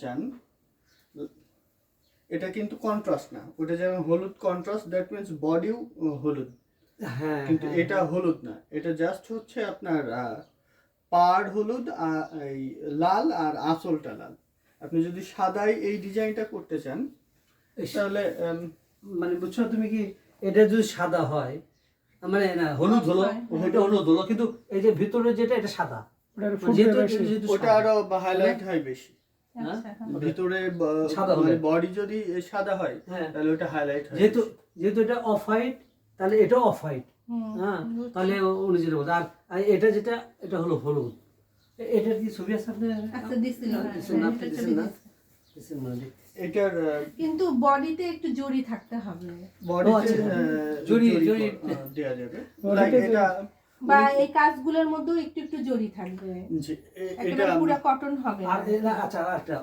চান, এটা কিন্তু কন্ট্রাস্ট না। ওটা যেমন হলুদ কন্ট্রাস্ট, দ্যাট মিনস বডিও হলুদ, হ্যাঁ কিন্তু এটা হলুদ না। এটা জাস্ট হচ্ছে আপনার পাড় হলুদ, এই লাল আর আঁচলটা লাল। আপনি যদি সাদাই এই ডিজাইনটা করতে চান তাহলে মানে বুঝছো তুমি কি, এটা যদি সাদা হয় মানে না হলুদ হলো, এটা হলুদ হলো, কিন্তু এই যে ভিতরে যেটা এটা সাদা, যেহেতু ওটা আরো হাইলাইট হয় বেশি। ভিতরে মানে বডি যদি সাদা হয় তাহলে ওটা হাইলাইট হয়। যেহেতু এটা অফ হোয়াইট, তাহলে এটা অফ হোয়াইট। হ্যাঁ, তাহলে উনি যেটা বলতে, আর এটা যেটা এটা হলো হলুদ। এটার কি ছবি আছে আপনার? আচ্ছা, দিছিল না, এটার কিন্তু বডিতে একটু জড়ি থাকতে হবে, বডিতে জড়ি দেয়া যাবে, লাইক এটা বা এই কাজগুলোর মধ্যেও একটু একটু জড়ি থাকবে, এটা একেবারে পুরো কটন হবে আর আচ্ছা,